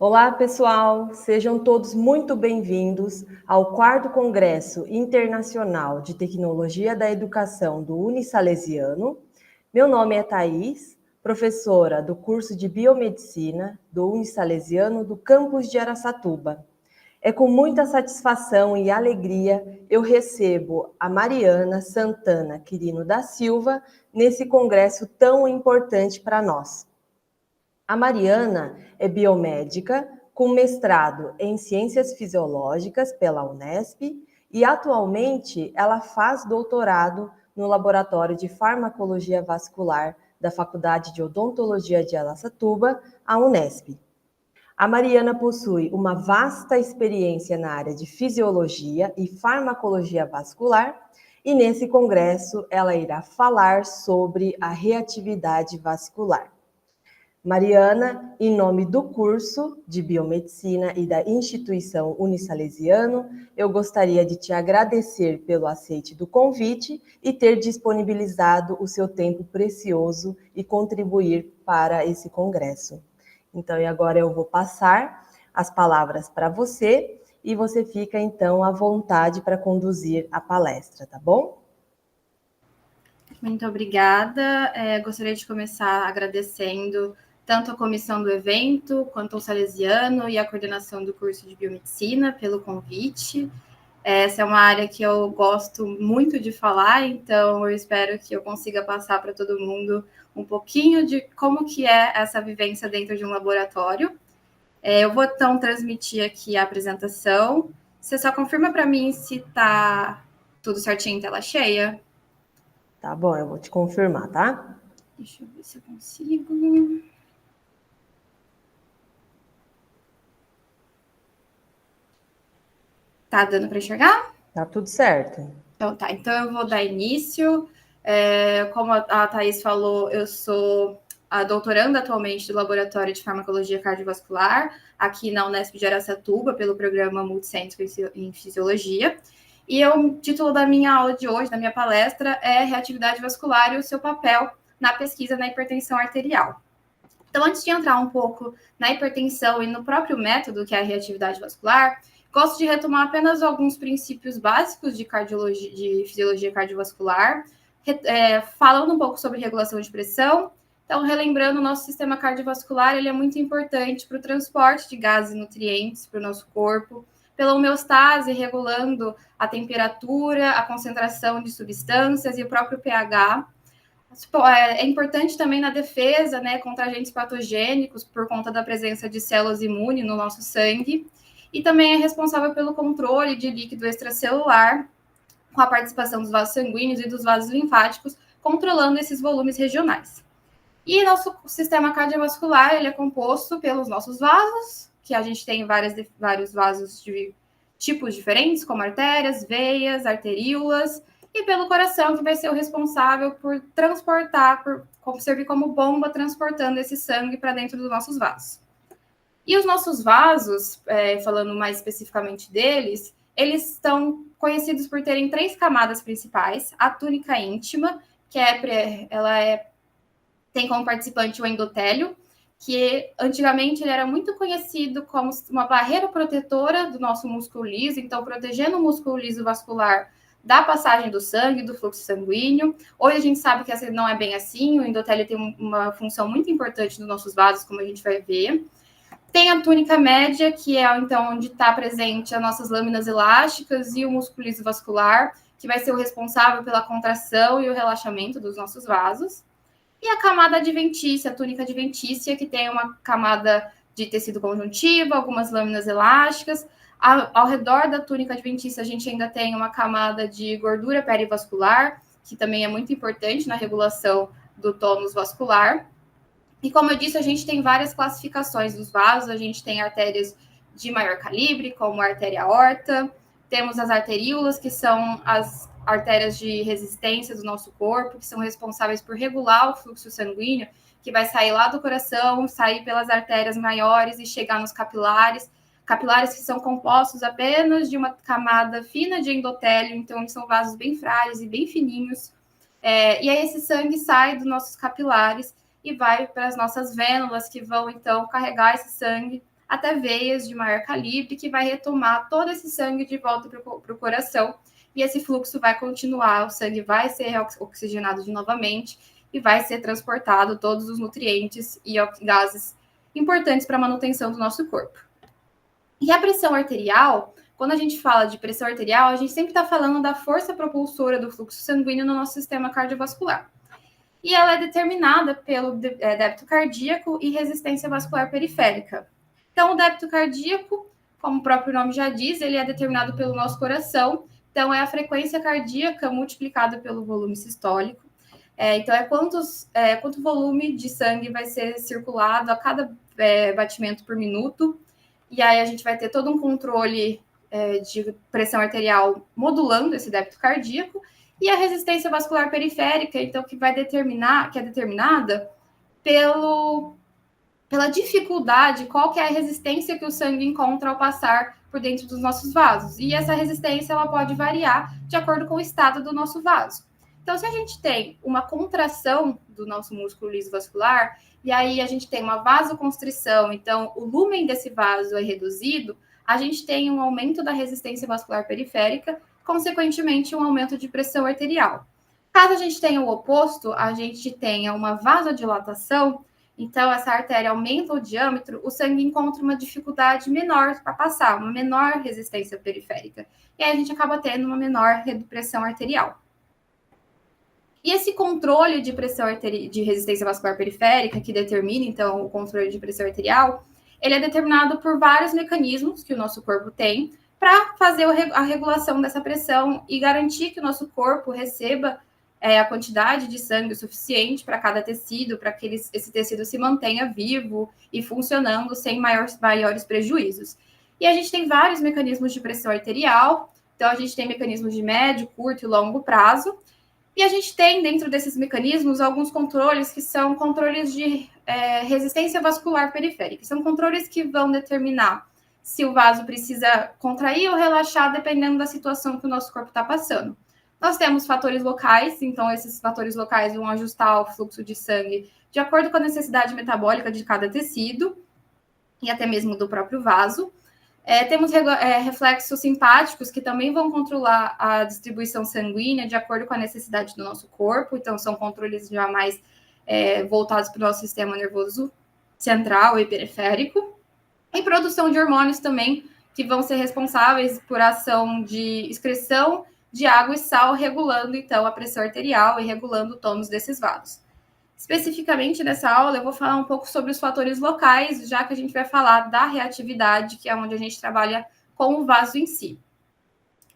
Olá, pessoal! Sejam todos muito bem-vindos ao 4º Congresso Internacional de Tecnologia da Educação do Unisalesiano. Meu nome é Thaís, professora do curso de Biomedicina do Unisalesiano do campus de Araçatuba. É com muita satisfação e alegria eu recebo a Mariana Santana Quirino da Silva nesse congresso tão importante para nós. A Mariana é biomédica com mestrado em Ciências Fisiológicas pela Unesp e atualmente ela faz doutorado no Laboratório de Farmacologia Vascular da Faculdade de Odontologia de Araçatuba, a Unesp. A Mariana possui uma vasta experiência na área de fisiologia e farmacologia vascular e nesse congresso ela irá falar sobre a reatividade vascular. Mariana, em nome do curso de Biomedicina e da Instituição Unisalesiano, eu gostaria de te agradecer pelo aceite do convite e ter disponibilizado o seu tempo precioso e contribuir para esse congresso. Então, e agora eu vou passar as palavras para você e você fica, então, à vontade para conduzir a palestra, tá bom? Muito obrigada. Gostaria de começar agradecendo tanto a comissão do evento, quanto ao Salesiano e a coordenação do curso de Biomedicina pelo convite. Essa é uma área que eu gosto muito de falar, então eu espero que eu consiga passar para todo mundo um pouquinho de como que é essa vivência dentro de um laboratório. Eu vou, então, transmitir aqui a apresentação. Você só confirma para mim se está tudo certinho em tela cheia? Tá bom, eu vou te confirmar, tá? Deixa eu ver se eu consigo. Tá dando para enxergar? Tá tudo certo. Então eu vou dar início. Como a Thaís falou, eu sou a doutoranda atualmente do Laboratório de Farmacologia Cardiovascular, aqui na Unesp de Araçatuba, pelo programa Multicêntrico em Fisiologia. E o título da minha aula de hoje, da minha palestra, é Reatividade Vascular e o seu papel na pesquisa na hipertensão arterial. Então, antes de entrar um pouco na hipertensão e no próprio método, que é a reatividade vascular, gosto de retomar apenas alguns princípios básicos de fisiologia cardiovascular, falando um pouco sobre regulação de pressão. Então, relembrando, o nosso sistema cardiovascular ele é muito importante para o transporte de gases e nutrientes para o nosso corpo, pela homeostase, regulando a temperatura, a concentração de substâncias e o próprio pH. É importante também na defesa, né, contra agentes patogênicos, por conta da presença de células imunes no nosso sangue, e também é responsável pelo controle de líquido extracelular, com a participação dos vasos sanguíneos e dos vasos linfáticos, controlando esses volumes regionais. E nosso sistema cardiovascular ele é composto pelos nossos vasos, que a gente tem vários vasos de tipos diferentes, como artérias, veias, arteríolas, e pelo coração, que vai ser o responsável por transportar, servir como bomba, transportando esse sangue para dentro dos nossos vasos. E os nossos vasos, falando mais especificamente deles, eles estão conhecidos por terem 3 camadas principais. A túnica íntima, que tem como participante o endotélio, que antigamente ele era muito conhecido como uma barreira protetora do nosso músculo liso, então protegendo o músculo liso vascular da passagem do sangue, do fluxo sanguíneo. Hoje a gente sabe que essa não é bem assim, o endotélio tem uma função muito importante nos nossos vasos, como a gente vai ver. Tem a túnica média, que é então onde está presente as nossas lâminas elásticas e o músculo liso vascular, que vai ser o responsável pela contração e o relaxamento dos nossos vasos. E a camada adventícia, a túnica adventícia, que tem uma camada de tecido conjuntivo, algumas lâminas elásticas. Ao redor da túnica adventícia, a gente ainda tem uma camada de gordura perivascular, que também é muito importante na regulação do tônus vascular. E como eu disse, a gente tem várias classificações dos vasos. A gente tem artérias de maior calibre, como a artéria aorta. Temos as arteríolas, que são as artérias de resistência do nosso corpo, que são responsáveis por regular o fluxo sanguíneo, que vai sair lá do coração, sair pelas artérias maiores e chegar nos capilares. Capilares que são compostos apenas de uma camada fina de endotélio, então são vasos bem frágeis e bem fininhos. E aí esse sangue sai dos nossos capilares e vai para as nossas vênulas, que vão, então, carregar esse sangue até veias de maior calibre, que vai retomar todo esse sangue de volta para o coração, e esse fluxo vai continuar, o sangue vai ser oxigenado de novamente, e vai ser transportado todos os nutrientes e gases importantes para a manutenção do nosso corpo. E a pressão arterial, quando a gente fala de pressão arterial, a gente sempre está falando da força propulsora do fluxo sanguíneo no nosso sistema cardiovascular. E ela é determinada pelo débito cardíaco e resistência vascular periférica. Então, o débito cardíaco, como o próprio nome já diz, ele é determinado pelo nosso coração. Então, é a frequência cardíaca multiplicada pelo volume sistólico. Então, quanto volume de sangue vai ser circulado a cada batimento por minuto. E aí, a gente vai ter todo um controle de pressão arterial modulando esse débito cardíaco. E a resistência vascular periférica, então, que é determinada pela dificuldade, qual que é a resistência que o sangue encontra ao passar por dentro dos nossos vasos. E essa resistência, ela pode variar de acordo com o estado do nosso vaso. Então, se a gente tem uma contração do nosso músculo liso vascular, e aí a gente tem uma vasoconstrição, então o lumen desse vaso é reduzido, a gente tem um aumento da resistência vascular periférica, consequentemente um aumento de pressão arterial. Caso a gente tenha o oposto, a gente tenha uma vasodilatação, então essa artéria aumenta o diâmetro, o sangue encontra uma dificuldade menor para passar, uma menor resistência periférica. E aí a gente acaba tendo uma menor pressão arterial. E esse controle de pressão de resistência vascular periférica, que determina, então, o controle de pressão arterial, ele é determinado por vários mecanismos que o nosso corpo tem para fazer a regulação dessa pressão e garantir que o nosso corpo receba a quantidade de sangue suficiente para cada tecido, para que esse tecido se mantenha vivo e funcionando sem maiores prejuízos. E a gente tem vários mecanismos de pressão arterial, então a gente tem mecanismos de médio, curto e longo prazo, e a gente tem, dentro desses mecanismos, alguns controles que são controles de resistência vascular periférica. São controles que vão determinar se o vaso precisa contrair ou relaxar, dependendo da situação que o nosso corpo está passando. Nós temos fatores locais, então esses fatores locais vão ajustar o fluxo de sangue de acordo com a necessidade metabólica de cada tecido e até mesmo do próprio vaso. Temos reflexos simpáticos que também vão controlar a distribuição sanguínea de acordo com a necessidade do nosso corpo, então são controles já mais voltados para o nosso sistema nervoso central e periférico. E produção de hormônios também, que vão ser responsáveis por ação de excreção de água e sal, regulando então a pressão arterial e regulando o tônus desses vasos. Especificamente nessa aula, eu vou falar um pouco sobre os fatores locais, já que a gente vai falar da reatividade, que é onde a gente trabalha com o vaso em si.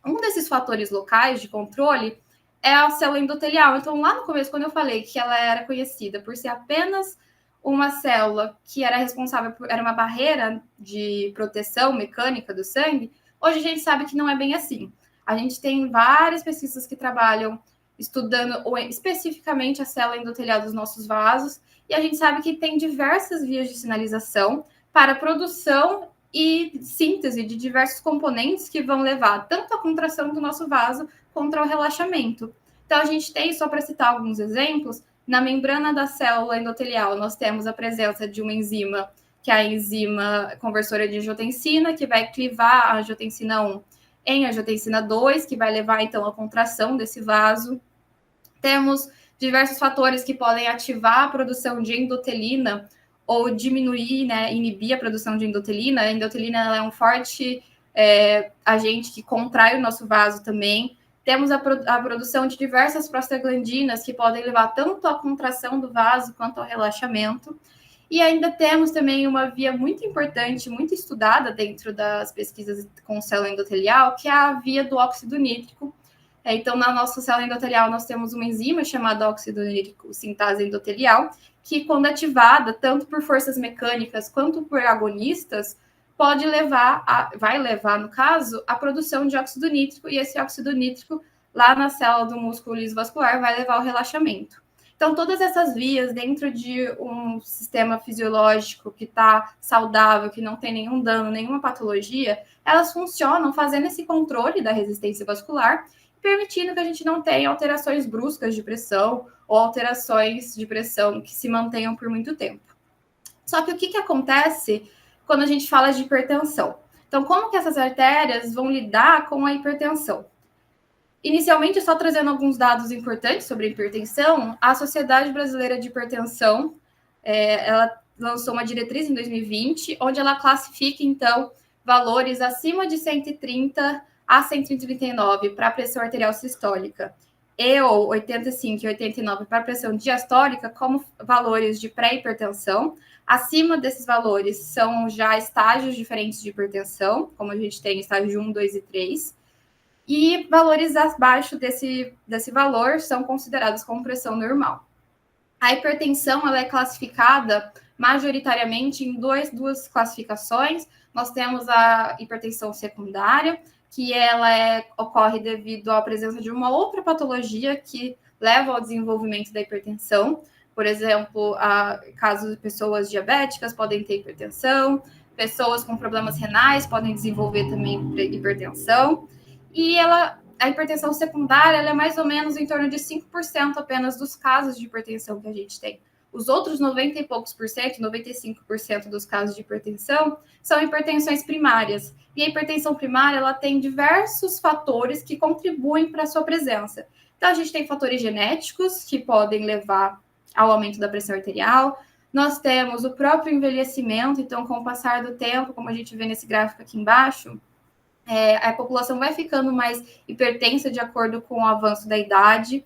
Um desses fatores locais de controle é a célula endotelial. Então, lá no começo, quando eu falei que ela era conhecida por ser apenas uma célula que era responsável era uma barreira de proteção mecânica do sangue, hoje a gente sabe que não é bem assim. A gente tem várias pesquisas que trabalham estudando especificamente a célula endotelial dos nossos vasos, e a gente sabe que tem diversas vias de sinalização para a produção e síntese de diversos componentes que vão levar tanto à contração do nosso vaso quanto ao relaxamento. Então, a gente tem, só para citar alguns exemplos, na membrana da célula endotelial, nós temos a presença de uma enzima, que é a enzima conversora de angiotensina, que vai clivar a angiotensina 1 em angiotensina 2, que vai levar, então, à contração desse vaso. Temos diversos fatores que podem ativar a produção de endotelina ou diminuir, inibir a produção de endotelina. A endotelina ela é um forte agente que contrai o nosso vaso também. Temos a produção de diversas prostaglandinas que podem levar tanto à contração do vaso quanto ao relaxamento. E ainda temos também uma via muito importante, muito estudada dentro das pesquisas com célula endotelial, que é a via do óxido nítrico. Então, na nossa célula endotelial, nós temos uma enzima chamada óxido nítrico sintase endotelial, que, quando ativada, tanto por forças mecânicas quanto por agonistas, vai levar, no caso, à produção de óxido nítrico, e esse óxido nítrico, lá na célula do músculo liso vascular, vai levar ao relaxamento. Então, todas essas vias, dentro de um sistema fisiológico que está saudável, que não tem nenhum dano, nenhuma patologia, elas funcionam fazendo esse controle da resistência vascular, permitindo que a gente não tenha alterações bruscas de pressão ou alterações de pressão que se mantenham por muito tempo. Só que o que acontece quando a gente fala de hipertensão. Então, como que essas artérias vão lidar com a hipertensão? Inicialmente, só trazendo alguns dados importantes sobre a hipertensão, a Sociedade Brasileira de Hipertensão, ela lançou uma diretriz em 2020, onde ela classifica, então, valores acima de 130 a 139 para a pressão arterial sistólica ou 85 e 89 para a pressão diastólica como valores de pré-hipertensão. Acima desses valores são já estágios diferentes de hipertensão, como a gente tem estágio 1, 2 e 3. E valores abaixo desse valor são considerados como pressão normal. A hipertensão ela é classificada majoritariamente em duas classificações. Nós temos a hipertensão secundária, que ela ocorre devido à presença de uma outra patologia que leva ao desenvolvimento da hipertensão. Por exemplo, casos de pessoas diabéticas podem ter hipertensão, pessoas com problemas renais podem desenvolver também hipertensão. E a hipertensão secundária ela é mais ou menos em torno de 5% apenas dos casos de hipertensão que a gente tem. Os outros 90 e poucos por cento, 95% dos casos de hipertensão são hipertensões primárias. E a hipertensão primária ela tem diversos fatores que contribuem para a sua presença. Então, a gente tem fatores genéticos que podem levar ao aumento da pressão arterial. Nós temos o próprio envelhecimento, então, com o passar do tempo, como a gente vê nesse gráfico aqui embaixo, a população vai ficando mais hipertensa de acordo com o avanço da idade.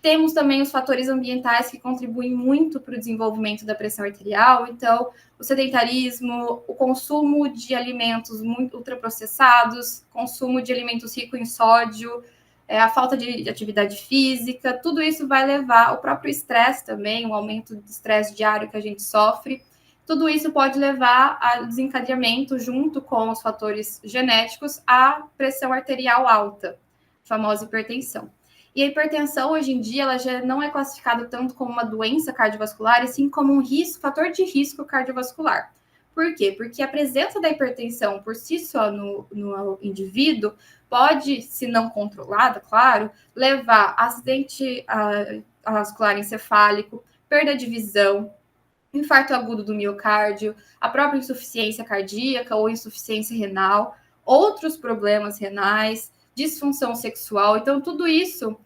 Temos também os fatores ambientais que contribuem muito para o desenvolvimento da pressão arterial. Então, o sedentarismo, o consumo de alimentos muito ultraprocessados, consumo de alimentos ricos em sódio, a falta de atividade física, tudo isso vai levar ao próprio estresse também, o aumento do estresse diário que a gente sofre. Tudo isso pode levar ao desencadeamento, junto com os fatores genéticos, à pressão arterial alta, a famosa hipertensão. E a hipertensão, hoje em dia, ela já não é classificada tanto como uma doença cardiovascular, e sim como um fator de risco cardiovascular. Por quê? Porque a presença da hipertensão por si só no indivíduo pode, se não controlada, claro, levar a acidente vascular encefálico, perda de visão, infarto agudo do miocárdio, a própria insuficiência cardíaca ou insuficiência renal, outros problemas renais, disfunção sexual. Então, tudo isso,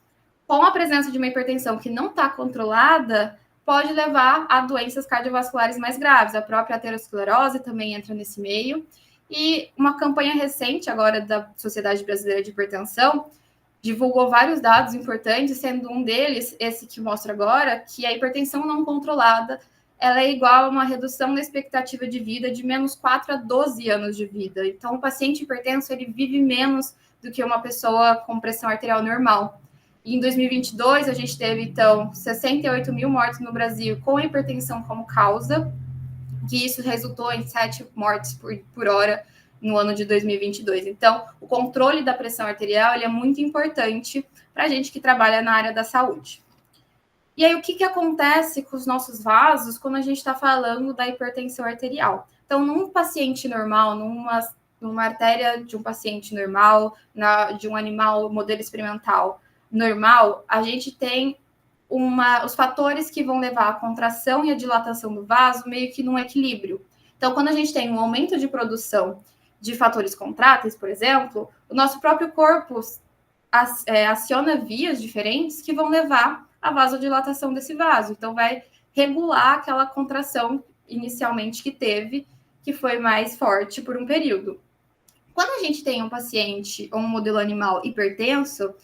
com a presença de uma hipertensão que não está controlada, pode levar a doenças cardiovasculares mais graves. A própria aterosclerose também entra nesse meio. E uma campanha recente agora da Sociedade Brasileira de Hipertensão divulgou vários dados importantes, sendo um deles, esse que mostra agora, que a hipertensão não controlada ela é igual a uma redução da expectativa de vida de menos 4 a 12 anos de vida. Então, o paciente hipertenso, ele vive menos do que uma pessoa com pressão arterial normal. E em 2022, a gente teve, então, 68 mil mortes no Brasil com hipertensão como causa, que isso resultou em 7 mortes por hora no ano de 2022. Então, o controle da pressão arterial ele é muito importante para a gente que trabalha na área da saúde. E aí, o que acontece com os nossos vasos quando a gente está falando da hipertensão arterial? Então, num paciente normal, numa artéria de um paciente normal, de um animal modelo experimental normal, a gente tem os fatores que vão levar à contração e à dilatação do vaso meio que num equilíbrio. Então, quando a gente tem um aumento de produção de fatores contráteis, por exemplo, o nosso próprio corpo aciona vias diferentes que vão levar a vasodilatação desse vaso. Então, vai regular aquela contração inicialmente que teve, que foi mais forte por um período. Quando a gente tem um paciente ou um modelo animal hipertenso,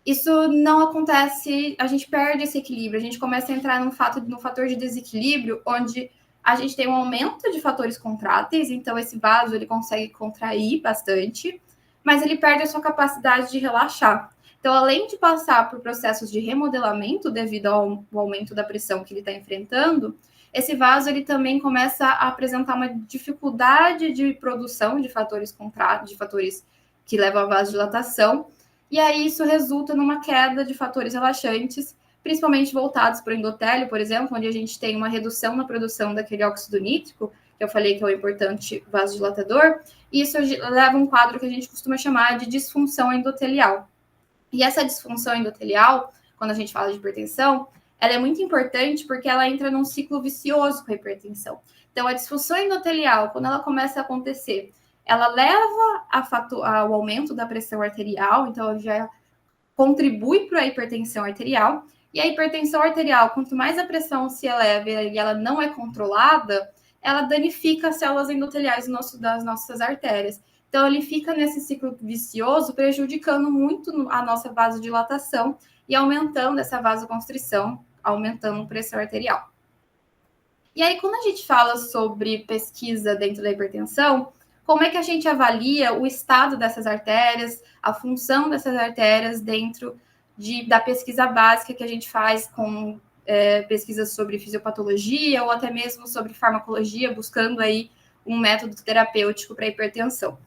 isso não acontece, a gente perde esse equilíbrio, a gente começa a entrar num fator de desequilíbrio, onde a gente tem um aumento de fatores contráteis, então esse vaso ele consegue contrair bastante, mas ele perde a sua capacidade de relaxar. Então, além de passar por processos de remodelamento devido ao aumento da pressão que ele está enfrentando, esse vaso ele também começa a apresentar uma dificuldade de produção de fatores contráteis, de fatores que levam à vasodilatação, e aí isso resulta numa queda de fatores relaxantes, principalmente voltados para o endotélio, por exemplo, onde a gente tem uma redução na produção daquele óxido nítrico, que eu falei que é o importante vasodilatador, e isso leva a um quadro que a gente costuma chamar de disfunção endotelial. E essa disfunção endotelial, quando a gente fala de hipertensão, ela é muito importante porque ela entra num ciclo vicioso com a hipertensão. Então, a disfunção endotelial, quando ela começa a acontecer, ela leva ao aumento da pressão arterial, então já contribui para a hipertensão arterial. E a hipertensão arterial, quanto mais a pressão se eleva e ela não é controlada, ela danifica as células endoteliais das nossas artérias. Então, ele fica nesse ciclo vicioso, prejudicando muito a nossa vasodilatação e aumentando essa vasoconstrição, aumentando a pressão arterial. E aí, quando a gente fala sobre pesquisa dentro da hipertensão, como é que a gente avalia o estado dessas artérias, a função dessas artérias dentro da pesquisa básica que a gente faz com pesquisas sobre fisiopatologia ou até mesmo sobre farmacologia, buscando aí um método terapêutico para hipertensão?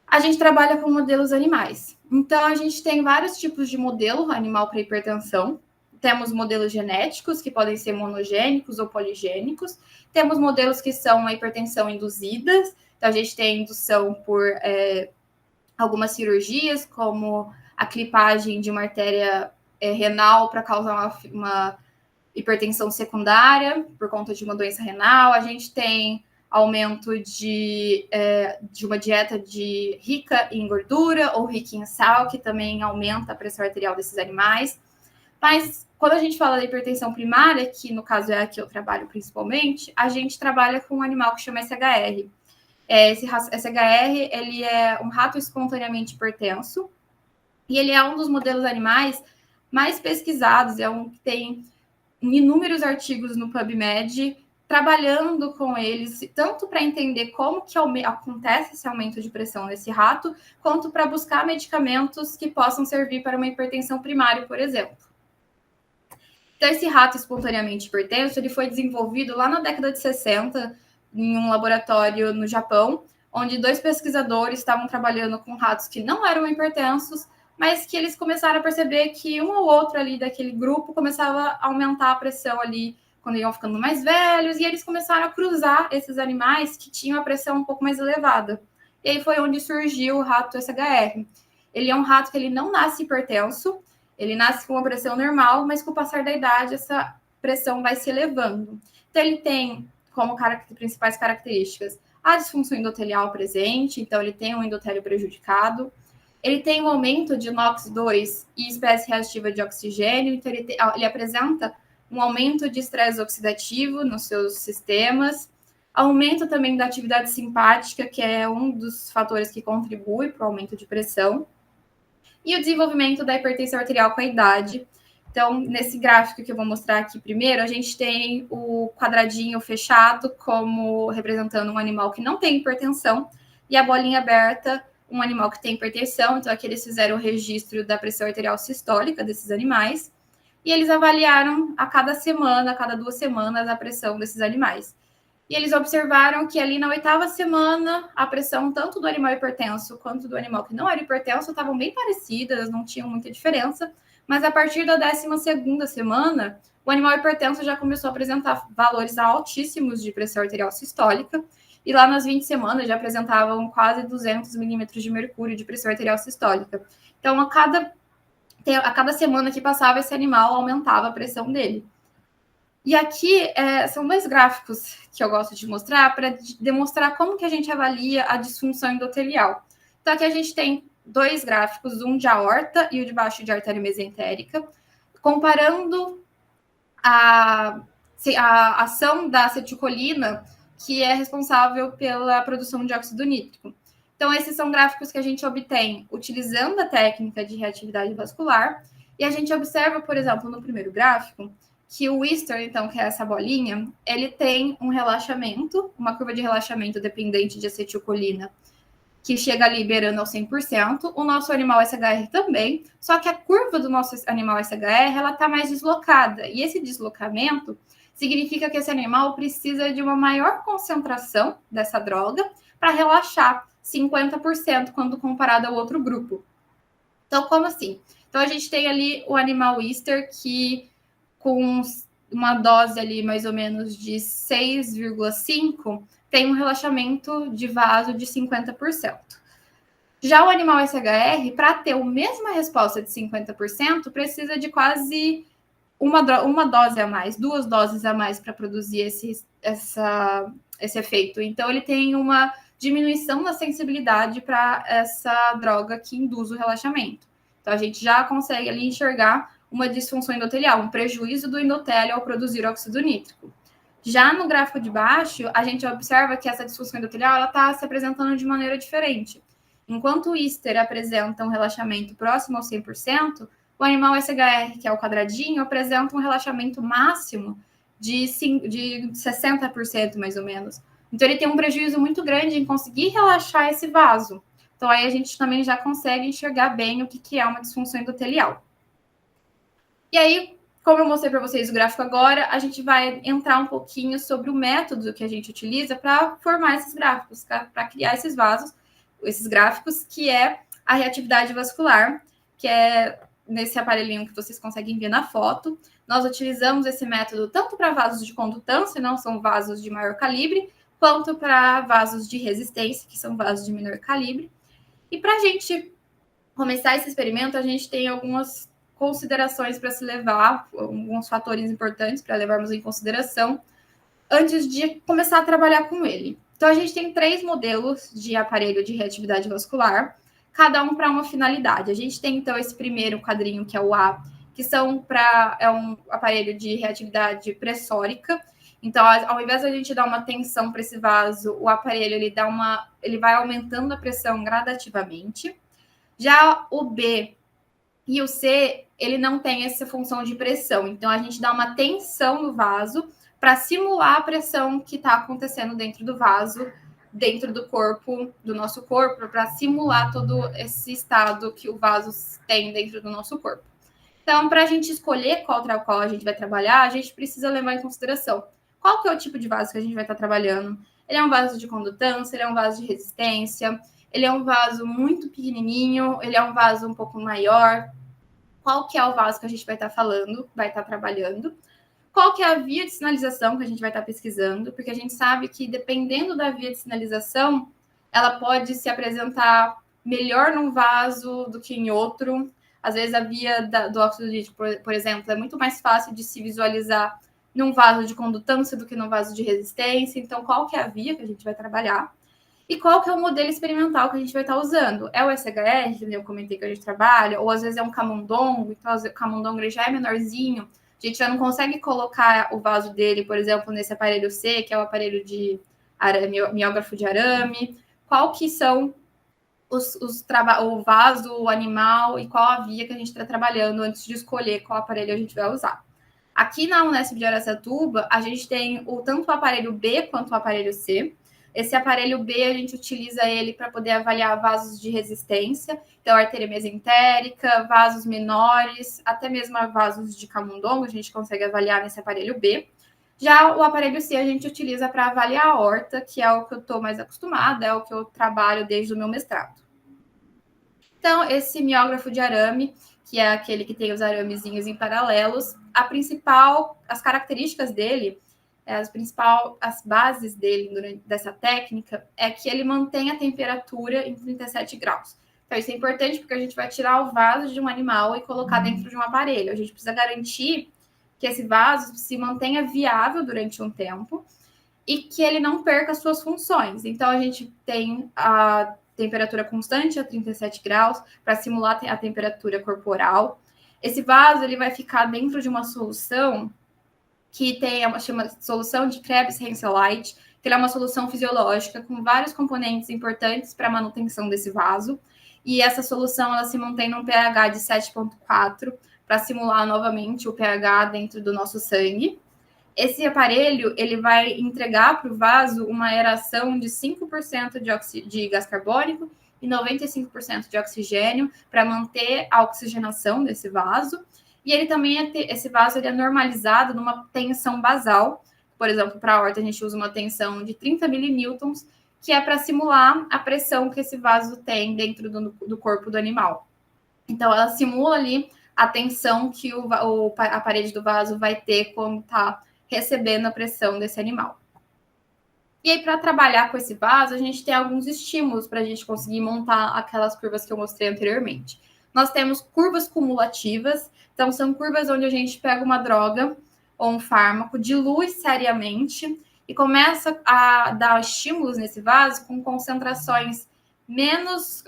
A gente trabalha com modelos animais. Então, a gente tem vários tipos de modelo animal para hipertensão. Temos modelos genéticos, que podem ser monogênicos ou poligênicos. Temos modelos que são uma hipertensão induzidas. Então, a gente tem indução por algumas cirurgias, como a clipagem de uma artéria renal para causar uma hipertensão secundária, por conta de uma doença renal. A gente tem aumento de uma dieta rica em gordura ou rica em sal, que também aumenta a pressão arterial desses animais. Mas quando a gente fala da hipertensão primária, que no caso é a que eu trabalho principalmente, a gente trabalha com um animal que chama SHR. Esse SHR, ele é um rato espontaneamente hipertenso, e ele é um dos modelos animais mais pesquisados, é um que tem inúmeros artigos no PubMed, trabalhando com eles, tanto para entender como que acontece esse aumento de pressão nesse rato, quanto para buscar medicamentos que possam servir para uma hipertensão primária, por exemplo. Então, esse rato espontaneamente hipertenso, ele foi desenvolvido lá na década de 60, em um laboratório no Japão, onde 2 pesquisadores estavam trabalhando com ratos que não eram hipertensos, mas que eles começaram a perceber que um ou outro ali daquele grupo começava a aumentar a pressão ali quando iam ficando mais velhos, e eles começaram a cruzar esses animais que tinham a pressão um pouco mais elevada. E aí foi onde surgiu o rato SHR. Ele é um rato que ele não nasce hipertenso, ele nasce com uma pressão normal, mas com o passar da idade essa pressão vai se elevando. Então ele tem como principais características a disfunção endotelial presente, então ele tem um endotélio prejudicado. Ele tem um aumento de NOx2 e espécie reativa de oxigênio, então ele apresenta um aumento de estresse oxidativo nos seus sistemas, aumento também da atividade simpática, que é um dos fatores que contribui para o aumento de pressão, e o desenvolvimento da hipertensão arterial com a idade. Então, nesse gráfico que eu vou mostrar aqui primeiro, a gente tem o quadradinho fechado como representando um animal que não tem hipertensão, e a bolinha aberta, um animal que tem hipertensão. Então, aqui eles fizeram o registro da pressão arterial sistólica desses animais, e eles avaliaram a cada 2 semanas, a pressão desses animais. E eles observaram que ali na 8ª semana, a pressão tanto do animal hipertenso quanto do animal que não era hipertenso estavam bem parecidas, não tinham muita diferença, mas a partir da 12ª semana, o animal hipertenso já começou a apresentar valores altíssimos de pressão arterial sistólica, e lá nas 20 semanas já apresentavam quase 200 milímetros de mercúrio de pressão arterial sistólica. Então, a cada semana que passava, esse animal aumentava a pressão dele. E aqui são 2 gráficos que eu gosto de mostrar para demonstrar como que a gente avalia a disfunção endotelial. Então, aqui a gente tem 2 gráficos, um de aorta e o de baixo de artéria mesentérica, comparando a ação da acetilcolina, que é responsável pela produção de óxido nítrico. Então, esses são gráficos que a gente obtém utilizando a técnica de reatividade vascular, e a gente observa, por exemplo, no primeiro gráfico, que o Wister, então, que é essa bolinha, ele tem um relaxamento, uma curva de relaxamento dependente de acetilcolina, que chega liberando ao 100%, o nosso animal SHR também, só que a curva do nosso animal SHR, ela está mais deslocada, e esse deslocamento significa que esse animal precisa de uma maior concentração dessa droga para relaxar 50% quando comparado ao outro grupo. Então, como assim? Então, a gente tem ali o animal Wister que com uma dose ali mais ou menos de 6,5, tem um relaxamento de vaso de 50%. Já o animal SHR, para ter a mesma resposta de 50%, precisa de quase uma dose a mais, 2 doses a mais para produzir esse efeito. Então, ele tem uma diminuição na sensibilidade para essa droga que induz o relaxamento. Então, a gente já consegue ali enxergar uma disfunção endotelial, um prejuízo do endotélio ao produzir óxido nítrico. Já no gráfico de baixo, a gente observa que essa disfunção endotelial está se apresentando de maneira diferente. Enquanto o Easter apresenta um relaxamento próximo ao 100%, o animal SHR, que é o quadradinho, apresenta um relaxamento máximo de 60%, mais ou menos. Então, ele tem um prejuízo muito grande em conseguir relaxar esse vaso. Então, aí a gente também já consegue enxergar bem o que é uma disfunção endotelial. E aí, como eu mostrei para vocês o gráfico agora, a gente vai entrar um pouquinho sobre o método que a gente utiliza para formar esses gráficos, para criar esses vasos, esses gráficos, que é a reatividade vascular, que é nesse aparelhinho que vocês conseguem ver na foto. Nós utilizamos esse método tanto para vasos de condutância, não são vasos de maior calibre, quanto para vasos de resistência, que são vasos de menor calibre. E para a gente começar esse experimento, a gente tem algumas considerações para se levar, alguns fatores importantes para levarmos em consideração antes de começar a trabalhar com ele. Então, a gente tem 3 modelos de aparelho de reatividade vascular, cada um para uma finalidade. A gente tem, então, esse primeiro quadrinho, que é o A, que é um aparelho de reatividade pressórica. Então, ao invés de a gente dar uma tensão para esse vaso, o aparelho ele vai aumentando a pressão gradativamente. Já o B e o C, ele não tem essa função de pressão. Então, a gente dá uma tensão no vaso para simular a pressão que está acontecendo dentro do vaso, dentro do corpo, do nosso corpo, para simular todo esse estado que o vaso tem dentro do nosso corpo. Então, para a gente escolher qual a gente vai trabalhar, a gente precisa levar em consideração qual que é o tipo de vaso que a gente vai estar trabalhando. Ele é um vaso de condutância, ele é um vaso de resistência, ele é um vaso muito pequenininho, ele é um vaso um pouco maior. Qual que é o vaso que a gente vai estar falando, vai estar trabalhando? Qual que é a via de sinalização que a gente vai estar pesquisando? Porque a gente sabe que, dependendo da via de sinalização, ela pode se apresentar melhor num vaso do que em outro. Às vezes, a via do óxido nítrico, por exemplo, é muito mais fácil de se visualizar num vaso de condutância do que num vaso de resistência. Então, qual que é a via que a gente vai trabalhar? E qual que é o modelo experimental que a gente vai estar usando? É o SHR, que eu comentei que a gente trabalha, ou às vezes é um camundongo, então o camundongo ele já é menorzinho, a gente já não consegue colocar o vaso dele, por exemplo, nesse aparelho C, que é o aparelho de miógrafo de arame. Qual que são o vaso, o animal e qual a via que a gente está trabalhando antes de escolher qual aparelho a gente vai usar. Aqui na Unesp de Araçatuba, a gente tem tanto o aparelho B quanto o aparelho C. Esse aparelho B, a gente utiliza ele para poder avaliar vasos de resistência, então artéria mesentérica, vasos menores, até mesmo vasos de camundongo, a gente consegue avaliar nesse aparelho B. Já o aparelho C a gente utiliza para avaliar a aorta, que é o que eu estou mais acostumada, é o que eu trabalho desde o meu mestrado. Então, esse miógrafo de arame, que é aquele que tem os aramezinhos em paralelos, as características dele, as bases dele dessa técnica é que ele mantém a temperatura em 37 graus. Então, isso é importante porque a gente vai tirar o vaso de um animal e colocar dentro de um aparelho. A gente precisa garantir que esse vaso se mantenha viável durante um tempo e que ele não perca suas funções. Então, a gente tem a temperatura constante a 37 graus para simular a temperatura corporal. Esse vaso ele vai ficar dentro de uma solução que chama solução de Krebs-Henseleit, que é uma solução fisiológica com vários componentes importantes para a manutenção desse vaso. E essa solução ela se mantém num pH de 7,4 para simular novamente o pH dentro do nosso sangue. Esse aparelho ele vai entregar para o vaso uma aeração de 5% de gás carbônico e 95% de oxigênio para manter a oxigenação desse vaso. E ele também esse vaso ele é normalizado numa tensão basal. Por exemplo, para a aorta a gente usa uma tensão de 30 milinewtons, que é para simular a pressão que esse vaso tem dentro do corpo do animal. Então, ela simula ali a tensão que a parede do vaso vai ter quando está recebendo a pressão desse animal. E aí, para trabalhar com esse vaso, a gente tem alguns estímulos para a gente conseguir montar aquelas curvas que eu mostrei anteriormente. Nós temos curvas cumulativas, então são curvas onde a gente pega uma droga ou um fármaco, dilui seriamente e começa a dar estímulos nesse vaso com concentrações menos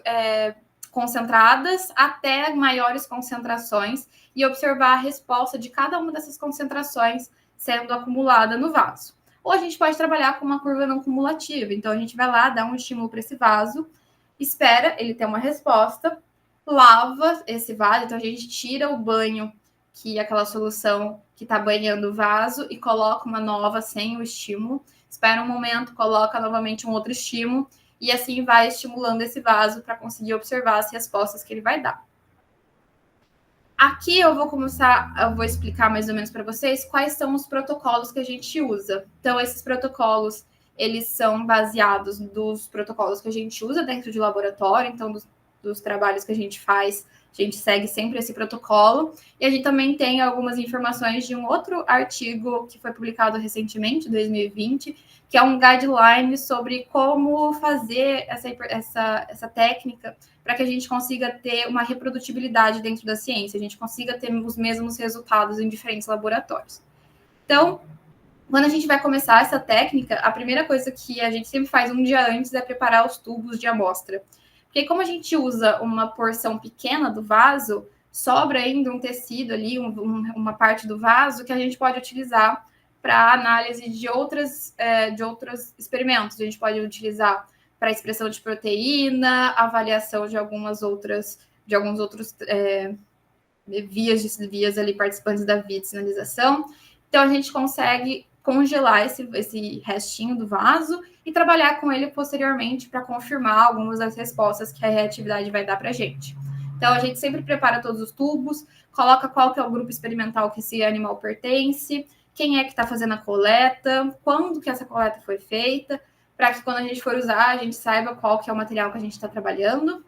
concentradas até maiores concentrações e observar a resposta de cada uma dessas concentrações sendo acumulada no vaso. Ou a gente pode trabalhar com uma curva não cumulativa. Então, a gente vai lá, dá um estímulo para esse vaso, espera ele ter uma resposta, lava esse vaso. Então, a gente tira o banho, que é aquela solução que está banhando o vaso, e coloca uma nova sem o estímulo. Espera um momento, coloca novamente um outro estímulo, e assim vai estimulando esse vaso para conseguir observar as respostas que ele vai dar. Aqui eu vou explicar mais ou menos para vocês quais são os protocolos que a gente usa. Então, esses protocolos, eles são baseados dos protocolos que a gente usa dentro de laboratório, então dos trabalhos que a gente faz, a gente segue sempre esse protocolo. E a gente também tem algumas informações de um outro artigo que foi publicado recentemente, em 2020, que é um guideline sobre como fazer essa técnica para que a gente consiga ter uma reprodutibilidade dentro da ciência, a gente consiga ter os mesmos resultados em diferentes laboratórios. Então, quando a gente vai começar essa técnica, a primeira coisa que a gente sempre faz um dia antes é preparar os tubos de amostra. Porque como a gente usa uma porção pequena do vaso, sobra ainda um tecido ali, uma parte do vaso que a gente pode utilizar para análise de outros experimentos. A gente pode utilizar para expressão de proteína, avaliação de alguns outros vias ali participantes da via de sinalização. Então, a gente consegue congelar esse restinho do vaso e trabalhar com ele posteriormente para confirmar algumas das respostas que a reatividade vai dar para a gente. Então, a gente sempre prepara todos os tubos, coloca qual que é o grupo experimental que esse animal pertence, quem é que está fazendo a coleta, quando que essa coleta foi feita, para que quando a gente for usar, a gente saiba qual que é o material que a gente está trabalhando.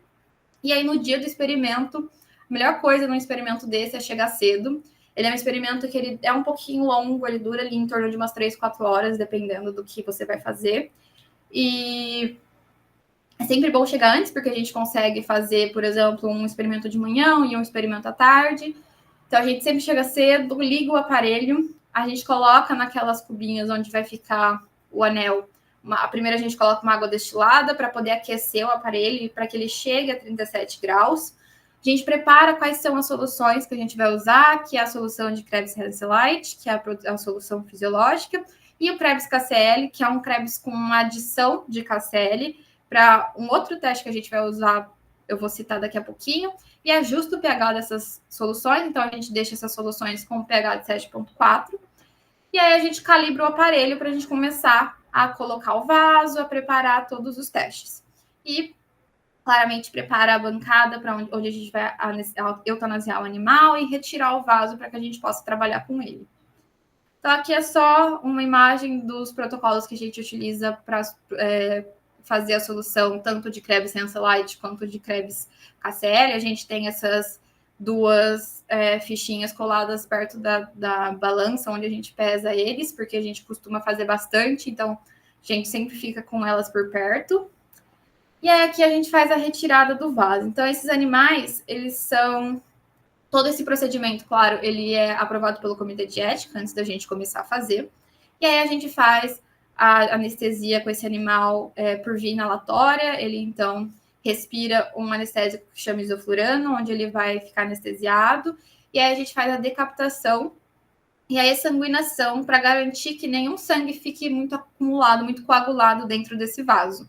E aí, no dia do experimento, a melhor coisa num experimento desse é chegar cedo. Ele é um experimento que ele é um pouquinho longo, ele dura ali em torno de umas 3, 4 horas, dependendo do que você vai fazer. E é sempre bom chegar antes, porque a gente consegue fazer, por exemplo, um experimento de manhã e um experimento à tarde. Então, a gente sempre chega cedo, liga o aparelho, a gente coloca naquelas cubinhas onde vai ficar o anel. Primeiro, a gente coloca uma água destilada para poder aquecer o aparelho, para que ele chegue a 37 graus. A gente prepara quais são as soluções que a gente vai usar, que é a solução de Krebs Hanselite, que é a solução fisiológica, e o Krebs KCl, que é um Krebs com uma adição de KCl, para um outro teste que a gente vai usar, eu vou citar daqui a pouquinho, e ajusta o pH dessas soluções. Então, a gente deixa essas soluções com pH de 7,4, e aí a gente calibra o aparelho para a gente começar a colocar o vaso, a preparar todos os testes. E claramente prepara a bancada para onde a gente vai eutanasiar o animal e retirar o vaso para que a gente possa trabalhar com ele. Então, aqui é só uma imagem dos protocolos que a gente utiliza para fazer a solução tanto de Krebs Hanselite quanto de Krebs KCl. A gente tem essas duas fichinhas coladas perto da balança onde a gente pesa eles, porque a gente costuma fazer bastante, então a gente sempre fica com elas por perto. E aí aqui a gente faz a retirada do vaso. Então, esses animais, eles são... Todo esse procedimento, claro, ele é aprovado pelo comitê de ética antes da gente começar a fazer. E aí a gente faz a anestesia com esse animal por via inalatória. Ele, então, respira um anestésico que chama isoflurano, onde ele vai ficar anestesiado. E aí a gente faz a decapitação e a exsanguinação para garantir que nenhum sangue fique muito acumulado, muito coagulado dentro desse vaso.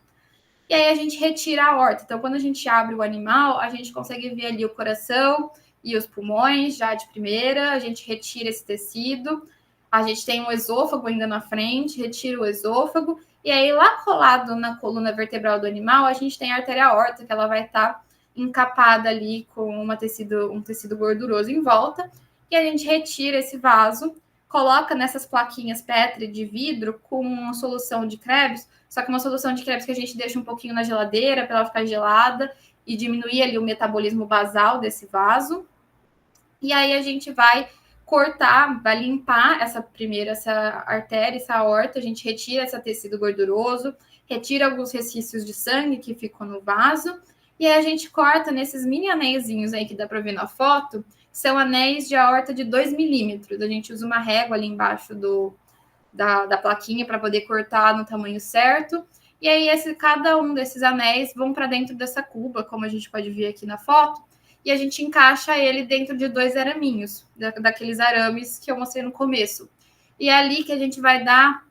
E aí a gente retira a aorta. Então, quando a gente abre o animal, a gente consegue ver ali o coração e os pulmões já de primeira. A gente retira esse tecido. A gente tem um esôfago ainda na frente, retira o esôfago. E aí, lá colado na coluna vertebral do animal, a gente tem a artéria aorta, que ela vai estar encapada ali com um tecido gorduroso em volta. E a gente retira esse vaso, coloca nessas plaquinhas Petri de vidro com uma solução de Krebs, só que uma solução de Krebs que a gente deixa um pouquinho na geladeira para ela ficar gelada e diminuir ali o metabolismo basal desse vaso. E aí a gente vai cortar, vai limpar essa artéria, essa aorta, a gente retira esse tecido gorduroso, retira alguns resquícios de sangue que ficam no vaso, E aí a gente corta nesses mini anéisinhos aí que dá para ver na foto, são anéis de aorta de 2 milímetros. A gente usa uma régua ali embaixo da plaquinha para poder cortar no tamanho certo. E aí cada um desses anéis vão para dentro dessa cuba, como a gente pode ver aqui na foto, e a gente encaixa ele dentro de 2 araminhos, daqueles arames que eu mostrei no começo. E é ali que a gente vai dar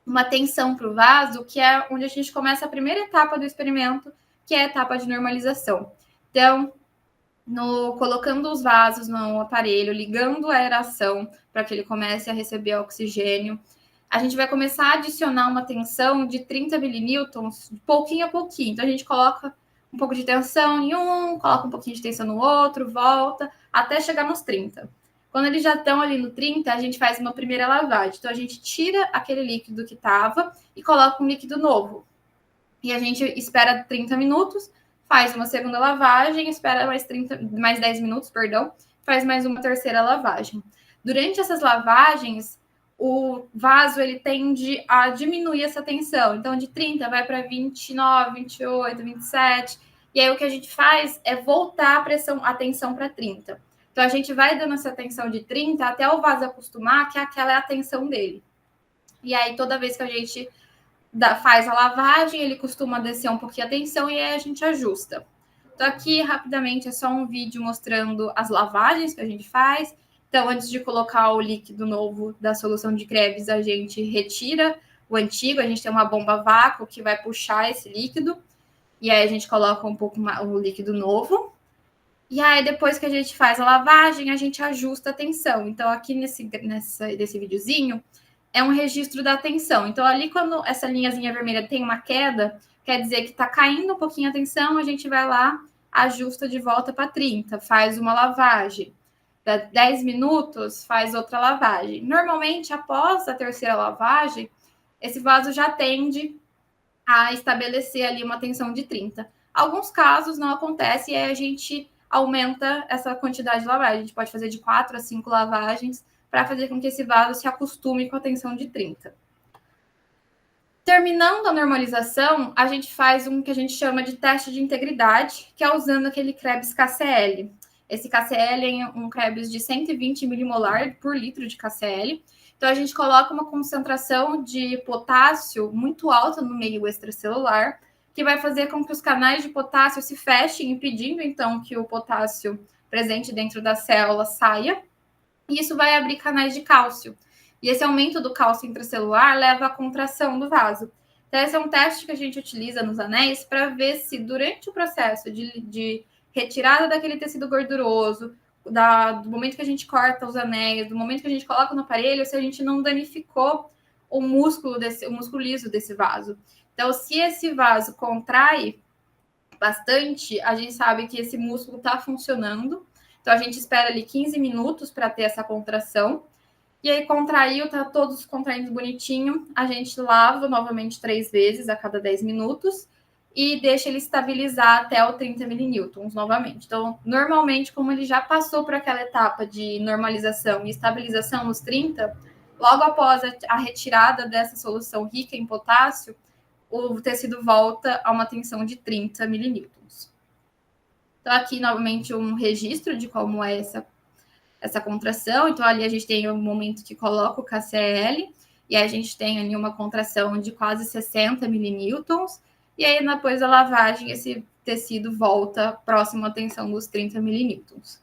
uma tensão para o vaso, que é onde a gente começa a primeira etapa do experimento, que é a etapa de normalização. Então, colocando os vasos no aparelho, ligando a aeração para que ele comece a receber oxigênio, a gente vai começar a adicionar uma tensão de 30 milinewtons, de pouquinho a pouquinho. Então, a gente coloca um pouco de tensão em um, coloca um pouquinho de tensão no outro, volta, até chegar nos 30. Quando eles já estão ali no 30, a gente faz uma primeira lavagem. Então, a gente tira aquele líquido que estava e coloca um líquido novo. E a gente espera 30 minutos, faz uma segunda lavagem, espera mais 10 minutos, faz mais uma terceira lavagem. Durante essas lavagens, o vaso ele tende a diminuir essa tensão. Então, de 30 vai para 29, 28, 27. E aí, o que a gente faz é voltar a tensão para 30. Então, a gente vai dando essa tensão de 30 até o vaso acostumar que aquela é a tensão dele. E aí, toda vez que a gente faz a lavagem, ele costuma descer um pouquinho a tensão e aí a gente ajusta. Então, aqui, rapidamente, é só um vídeo mostrando as lavagens que a gente faz. Então, antes de colocar o líquido novo da solução de Krebs, a gente retira o antigo, a gente tem uma bomba a vácuo que vai puxar esse líquido, e aí a gente coloca um pouco o líquido novo. E aí, depois que a gente faz a lavagem, a gente ajusta a tensão. Então, aqui nesse videozinho, é um registro da tensão. Então, ali, quando essa linhazinha vermelha tem uma queda, quer dizer que está caindo um pouquinho a tensão, a gente vai lá, ajusta de volta para 30, faz uma lavagem. 10 minutos, faz outra lavagem. Normalmente, após a terceira lavagem, esse vaso já tende a estabelecer ali uma tensão de 30. Alguns casos não acontece e aí a gente aumenta essa quantidade de lavagem. A gente pode fazer de 4 a 5 lavagens para fazer com que esse vaso se acostume com a tensão de 30. Terminando a normalização, a gente faz um que a gente chama de teste de integridade, que é usando aquele Krebs KCl. Esse KCl é um Krebs de 120 milimolar por litro de KCl. Então, a gente coloca uma concentração de potássio muito alta no meio extracelular, que vai fazer com que os canais de potássio se fechem, impedindo, então, que o potássio presente dentro da célula saia. E isso vai abrir canais de cálcio. E esse aumento do cálcio intracelular leva à contração do vaso. Então, esse é um teste que a gente utiliza nos anéis para ver se, durante o processo de retirada daquele tecido gorduroso, do momento que a gente corta os anéis, do momento que a gente coloca no aparelho, se a gente não danificou o músculo liso desse vaso. Então, se esse vaso contrai bastante, a gente sabe que esse músculo está funcionando. Então, a gente espera ali 15 minutos para ter essa contração. E aí, contraiu, tá todos contraindo bonitinho. A gente lava novamente 3 vezes a cada 10 minutos e deixa ele estabilizar até o 30 milinewtons novamente. Então, normalmente, como ele já passou por aquela etapa de normalização e estabilização nos 30, logo após a retirada dessa solução rica em potássio, o tecido volta a uma tensão de 30 milinewtons. Então, aqui, novamente, um registro de como é essa contração. Então, ali a gente tem o momento que coloca o KCl, e aí a gente tem ali uma contração de quase 60 milinewtons, e aí, depois da lavagem, esse tecido volta próximo à tensão dos 30 milinewtons.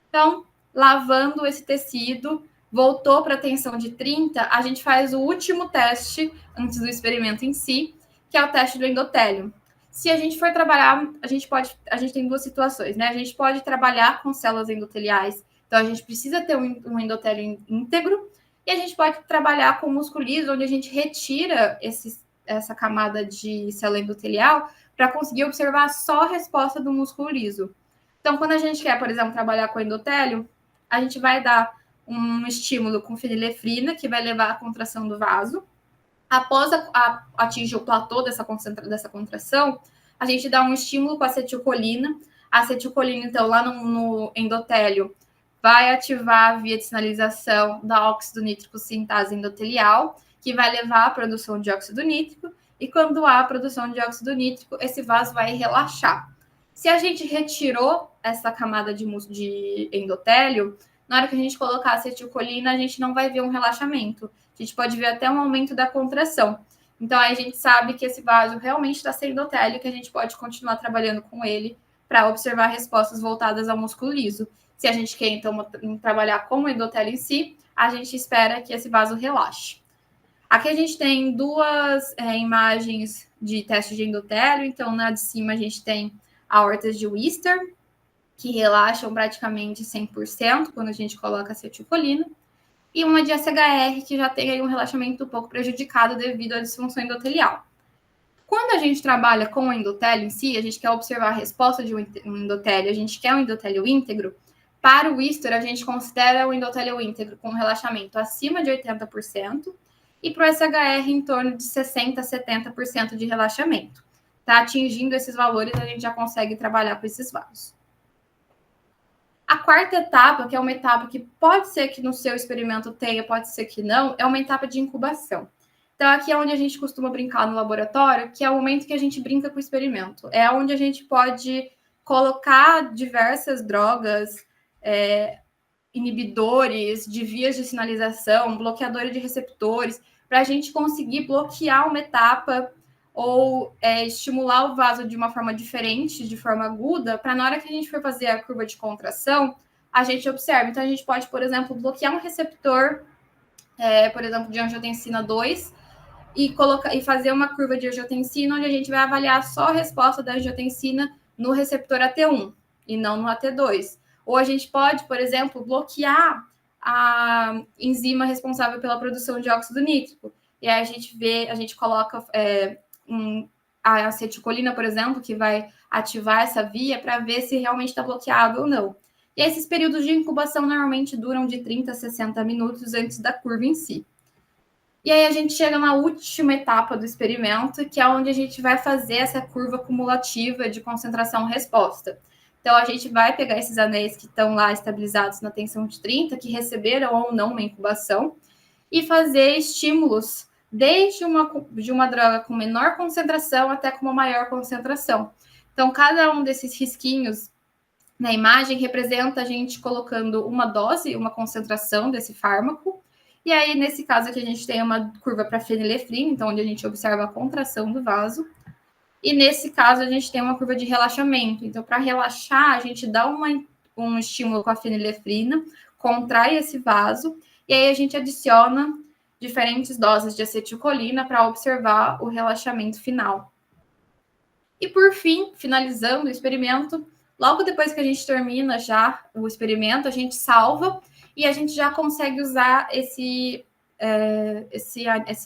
Então, lavando esse tecido, voltou para a tensão de 30, a gente faz o último teste antes do experimento em si, que é o teste do endotélio. Se a gente for trabalhar, a gente tem 2 situações, né? A gente pode trabalhar com células endoteliais, então a gente precisa ter um endotélio íntegro, e a gente pode trabalhar com músculo liso, onde a gente retira essa camada de célula endotelial para conseguir observar só a resposta do músculo liso. Então, quando a gente quer, por exemplo, trabalhar com endotélio, a gente vai dar um estímulo com fenilefrina, que vai levar à contração do vaso. Após atingir o platô dessa contração, a gente dá um estímulo com acetilcolina. A acetilcolina, então, lá no endotélio, vai ativar a via de sinalização da óxido nítrico sintase endotelial, que vai levar à produção de óxido nítrico, e quando há a produção de óxido nítrico, esse vaso vai relaxar. Se a gente retirou essa camada de endotélio, na hora que a gente colocar acetilcolina, a gente não vai ver um relaxamento. A gente pode ver até um aumento da contração. Então, aí a gente sabe que esse vaso realmente está sem endotélio, que a gente pode continuar trabalhando com ele para observar respostas voltadas ao músculo liso. Se a gente quer, então, trabalhar com o endotélio em si, a gente espera que esse vaso relaxe. Aqui a gente tem duas imagens de teste de endotélio. Então, na de cima a gente tem aortas de Wister, que relaxam praticamente 100% quando a gente coloca acetilcolina, e uma de SHR, que já tem aí um relaxamento um pouco prejudicado devido à disfunção endotelial. Quando a gente trabalha com o endotélio em si, a gente quer observar a resposta de um endotélio, a gente quer um endotélio íntegro. Para o Wister, a gente considera o endotélio íntegro com relaxamento acima de 80%, e para o SHR em torno de 60% a 70% de relaxamento. Tá atingindo esses valores, a gente já consegue trabalhar com esses vasos. A quarta etapa, que é uma etapa que pode ser que no seu experimento tenha, pode ser que não, é uma etapa de incubação. Então, aqui é onde a gente costuma brincar no laboratório, que é o momento que a gente brinca com o experimento. É onde a gente pode colocar diversas drogas, inibidores de vias de sinalização, bloqueadores de receptores, para a gente conseguir bloquear uma etapa ou estimular o vaso de uma forma diferente, de forma aguda, para na hora que a gente for fazer a curva de contração, a gente observa. Então, a gente pode, por exemplo, bloquear um receptor, por exemplo, de angiotensina 2, e fazer uma curva de angiotensina, onde a gente vai avaliar só a resposta da angiotensina no receptor AT1 e não no AT2. Ou a gente pode, por exemplo, bloquear a enzima responsável pela produção de óxido nítrico. E aí a gente coloca a acetilcolina, por exemplo, que vai ativar essa via para ver se realmente está bloqueado ou não. E esses períodos de incubação normalmente duram de 30 a 60 minutos antes da curva em si. E aí a gente chega na última etapa do experimento, que é onde a gente vai fazer essa curva cumulativa de concentração-resposta. Então, a gente vai pegar esses anéis que estão lá estabilizados na tensão de 30, que receberam ou não uma incubação, e fazer estímulos desde uma droga com menor concentração até com uma maior concentração. Então, cada um desses risquinhos na imagem representa a gente colocando uma dose, uma concentração desse fármaco. E aí, nesse caso aqui, a gente tem uma curva para fenilefrina, então, onde a gente observa a contração do vaso. E nesse caso, a gente tem uma curva de relaxamento. Então, para relaxar, a gente dá um estímulo com a fenilefrina, contrai esse vaso, e aí a gente adiciona diferentes doses de acetilcolina para observar o relaxamento final. E por fim, finalizando o experimento, logo depois que a gente termina já o experimento, a gente salva e a gente já consegue usar esse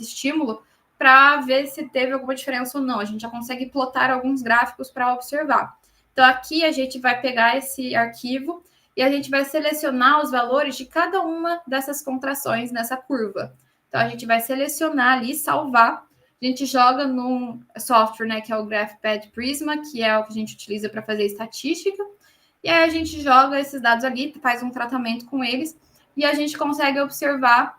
estímulo para ver se teve alguma diferença ou não. A gente já consegue plotar alguns gráficos para observar. Então, aqui a gente vai pegar esse arquivo e a gente vai selecionar os valores de cada uma dessas contrações nessa curva. Então, a gente vai selecionar ali, salvar. A gente joga num software, né, que é o GraphPad Prisma, que é o que a gente utiliza para fazer estatística. E aí a gente joga esses dados ali, faz um tratamento com eles, e a gente consegue observar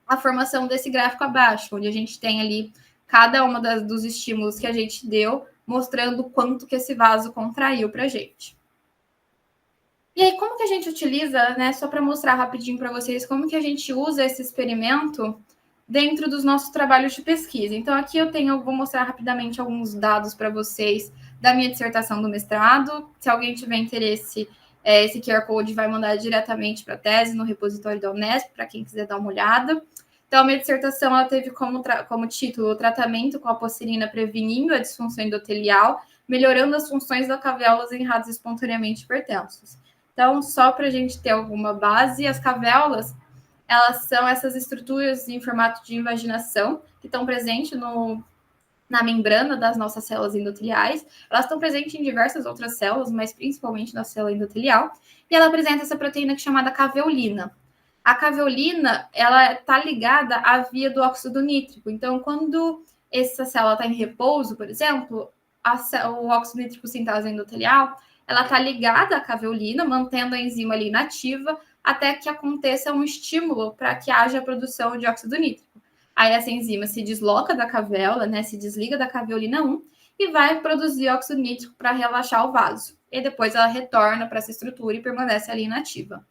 a formação desse gráfico abaixo, onde a gente tem ali cada uma dos estímulos que a gente deu, mostrando quanto que esse vaso contraiu para a gente. E aí, como que a gente utiliza, né, só para mostrar rapidinho para vocês, como que a gente usa esse experimento dentro dos nossos trabalhos de pesquisa. Então, aqui vou mostrar rapidamente alguns dados para vocês da minha dissertação do mestrado. Se alguém tiver interesse, esse QR Code vai mandar diretamente para a tese no repositório da Unesp, para quem quiser dar uma olhada. Então, a minha dissertação ela teve como título o tratamento com a apocerina prevenindo a disfunção endotelial, melhorando as funções das cavéolas em ratos espontaneamente hipertensos. Então, só para a gente ter alguma base, as cavéolas elas são essas estruturas em formato de invaginação que estão presentes na membrana das nossas células endoteliais. Elas estão presentes em diversas outras células, mas principalmente na célula endotelial. E ela apresenta essa proteína chamada caveolina. A caveolina, ela está ligada à via do óxido nítrico. Então, quando essa célula está em repouso, por exemplo, o óxido nítrico sintase endotelial, ela está ligada à caveolina, mantendo a enzima ali inativa, até que aconteça um estímulo para que haja a produção de óxido nítrico. Aí essa enzima se desloca da cavéola, né, se desliga da caveolina 1, e vai produzir óxido nítrico para relaxar o vaso. E depois ela retorna para essa estrutura e permanece ali inativa.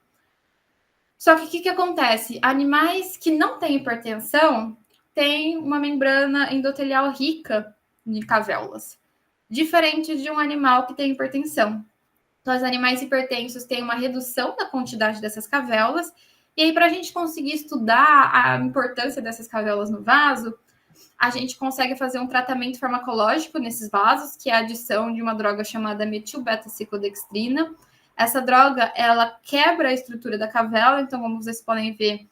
Só que o que acontece? Animais que não têm hipertensão têm uma membrana endotelial rica em cavéolas, diferente de um animal que tem hipertensão. Então, os animais hipertensos têm uma redução da quantidade dessas cavéolas, e aí, para a gente conseguir estudar a importância dessas cavéolas no vaso, a gente consegue fazer um tratamento farmacológico nesses vasos, que é a adição de uma droga chamada metilbeta-ciclodextrina. Essa droga, ela quebra a estrutura da cavéola, então, como vocês podem ver,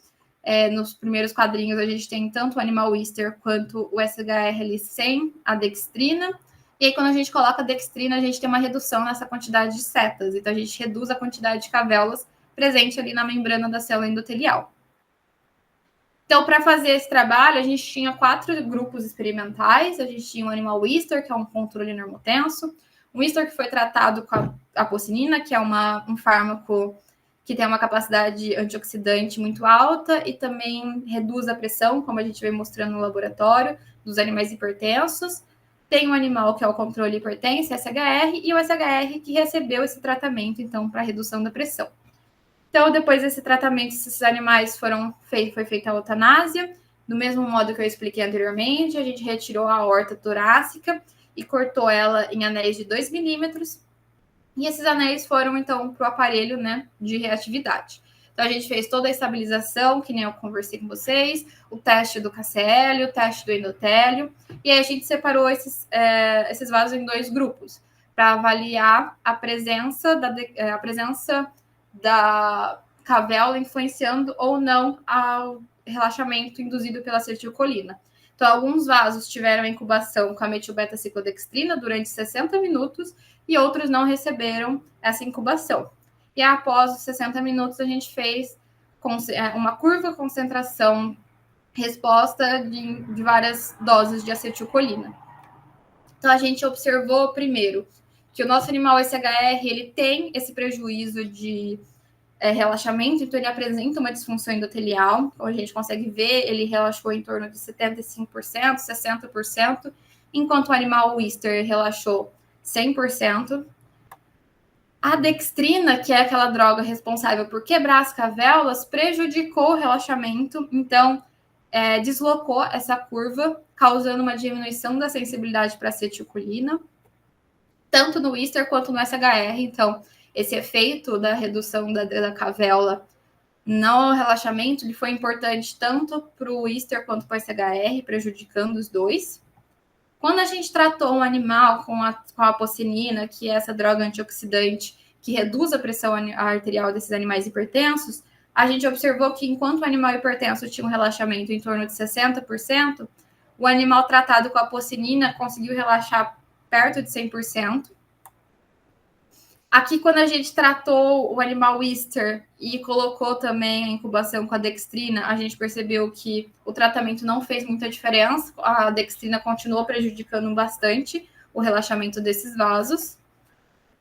nos primeiros quadrinhos, a gente tem tanto o animal Easter quanto o SHR ali sem a dextrina. E aí, quando a gente coloca a dextrina, a gente tem uma redução nessa quantidade de setas. Então, a gente reduz a quantidade de cavéolas presente ali na membrana da célula endotelial. Então, para fazer esse trabalho, a gente tinha 4 grupos experimentais. A gente tinha o animal Easter, que é um controle normotenso. Um Easter que foi tratado com a apocinina, que é um fármaco que tem uma capacidade antioxidante muito alta e também reduz a pressão, como a gente vem mostrando no laboratório, dos animais hipertensos. Tem um animal que é o controle hipertenso, SHR, e o SHR que recebeu esse tratamento, então, para redução da pressão. Então, depois desse tratamento, esses animais foi feita a eutanásia, do mesmo modo que eu expliquei anteriormente, a gente retirou a aorta torácica e cortou ela em anéis de 2 milímetros, e esses anéis foram, então, para o aparelho, né, de reatividade. Então, a gente fez toda a estabilização, que nem eu conversei com vocês, o teste do KCl, o teste do endotélio, e aí a gente separou esses vasos em 2 grupos, para avaliar a presença da cavéola influenciando ou não ao relaxamento induzido pela acetilcolina. Então, alguns vasos tiveram incubação com a metilbeta-ciclodextrina durante 60 minutos e outros não receberam essa incubação. E após os 60 minutos, a gente fez uma curva concentração resposta de várias doses de acetilcolina. Então, a gente observou, primeiro, que o nosso animal SHR ele tem esse prejuízo de relaxamento, então ele apresenta uma disfunção endotelial, como a gente consegue ver, ele relaxou em torno de 75%, 60%, enquanto o animal Easter relaxou 100%. A dextrina, que é aquela droga responsável por quebrar as cavéolas, prejudicou o relaxamento, então deslocou essa curva, causando uma diminuição da sensibilidade para acetilcolina, tanto no Easter quanto no SHR. Então, esse efeito da redução da cavéola no relaxamento ele foi importante tanto para o Easter quanto para o SHR, prejudicando os dois. Quando a gente tratou um animal com a apocinina, que é essa droga antioxidante que reduz a pressão arterial desses animais hipertensos, a gente observou que enquanto o animal hipertenso tinha um relaxamento em torno de 60%, o animal tratado com a apocinina conseguiu relaxar perto de 100%. Aqui, quando a gente tratou o animal Easter e colocou também a incubação com a dextrina, a gente percebeu que o tratamento não fez muita diferença. A dextrina continuou prejudicando bastante o relaxamento desses vasos.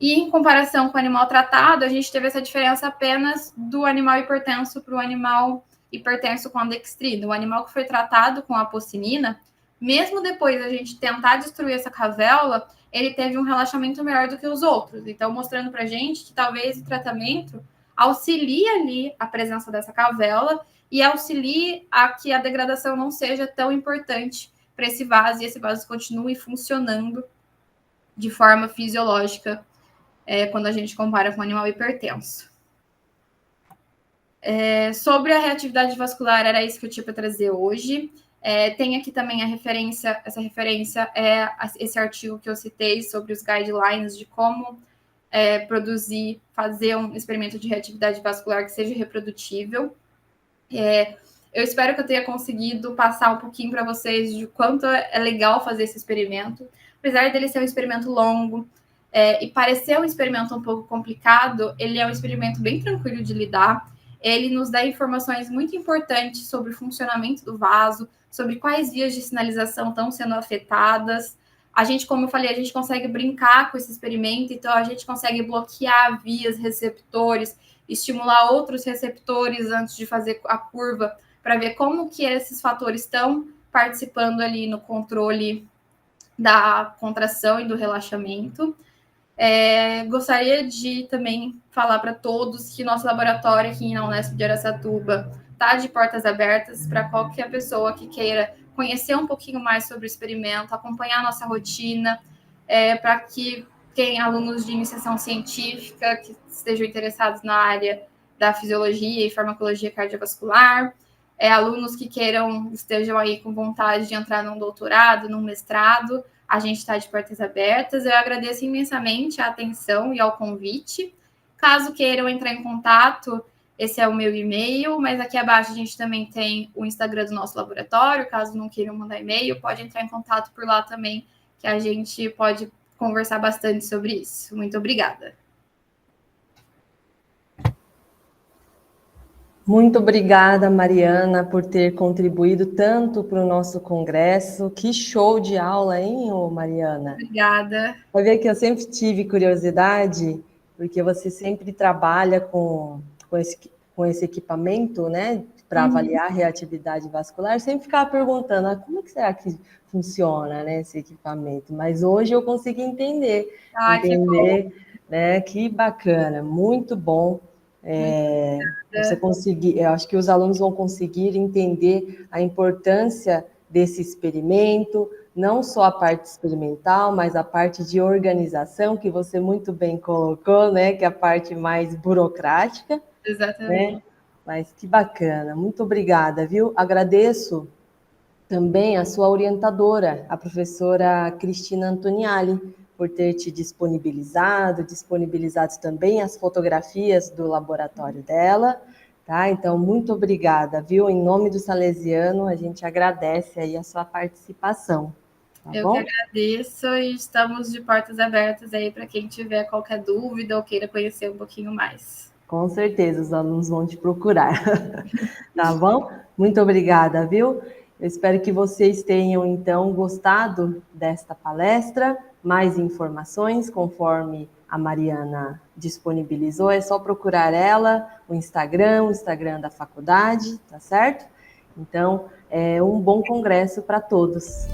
E em comparação com o animal tratado, a gente teve essa diferença apenas do animal hipertenso para o animal hipertenso com a dextrina. O animal que foi tratado com a apocinina, mesmo depois da gente tentar destruir essa cavéola, ele teve um relaxamento melhor do que os outros. Então, mostrando para a gente que talvez o tratamento auxilie ali a presença dessa cavéola e auxilie a que a degradação não seja tão importante para esse vaso e esse vaso continue funcionando de forma fisiológica quando a gente compara com o animal hipertenso. Sobre a reatividade vascular, era isso que eu tinha para trazer hoje. Tem aqui também essa referência é esse artigo que eu citei sobre os guidelines de como fazer um experimento de reatividade vascular que seja reprodutível. Eu espero que eu tenha conseguido passar um pouquinho para vocês de quanto é legal fazer esse experimento. Apesar dele ser um experimento longo e parecer um experimento um pouco complicado, ele é um experimento bem tranquilo de lidar. Ele nos dá informações muito importantes sobre o funcionamento do vaso, sobre quais vias de sinalização estão sendo afetadas. A gente, como eu falei, a gente consegue brincar com esse experimento, então a gente consegue bloquear vias, receptores, estimular outros receptores antes de fazer a curva, para ver como que esses fatores estão participando ali no controle da contração e do relaxamento. Gostaria de também falar para todos que nosso laboratório aqui na Unesp de Araçatuba está de portas abertas para qualquer pessoa que queira conhecer um pouquinho mais sobre o experimento, acompanhar a nossa rotina, para que quem alunos de iniciação científica que estejam interessados na área da fisiologia e farmacologia cardiovascular, alunos que estejam aí com vontade de entrar num doutorado, num mestrado, a gente está de portas abertas. Eu agradeço imensamente a atenção e ao convite. Caso queiram entrar em contato, esse é o meu e-mail, mas aqui abaixo a gente também tem o Instagram do nosso laboratório. Caso não queiram mandar e-mail, pode entrar em contato por lá também, que a gente pode conversar bastante sobre isso. Muito obrigada. Muito obrigada, Mariana, por ter contribuído tanto para o nosso congresso. Que show de aula, hein, Mariana? Obrigada. Vai ver que eu sempre tive curiosidade, porque você sempre trabalha com esse equipamento, né, para avaliar a reatividade vascular. Eu sempre ficava perguntando, como que será que funciona, né, esse equipamento? Mas hoje eu consegui entender, né, que bacana, muito bom. Você conseguir, eu acho que os alunos vão conseguir entender a importância desse experimento, não só a parte experimental, mas a parte de organização, que você muito bem colocou, né, que é a parte mais burocrática. Exatamente. Né? Mas que bacana, muito obrigada, viu? Agradeço também a sua orientadora, a professora Cristina Antoniali, por ter te disponibilizado também as fotografias do laboratório dela, tá? Então, muito obrigada, viu? Em nome do Salesiano, a gente agradece aí a sua participação, tá Eu bom? que agradeço e estamos de portas abertas aí para quem tiver qualquer dúvida ou queira conhecer um pouquinho mais. Com certeza, os alunos vão te procurar, tá bom? Muito obrigada, viu? Eu espero que vocês tenham, então, gostado desta palestra. Mais informações, conforme a Mariana disponibilizou, é só procurar ela, o Instagram da faculdade, tá certo? Então, um bom congresso para todos.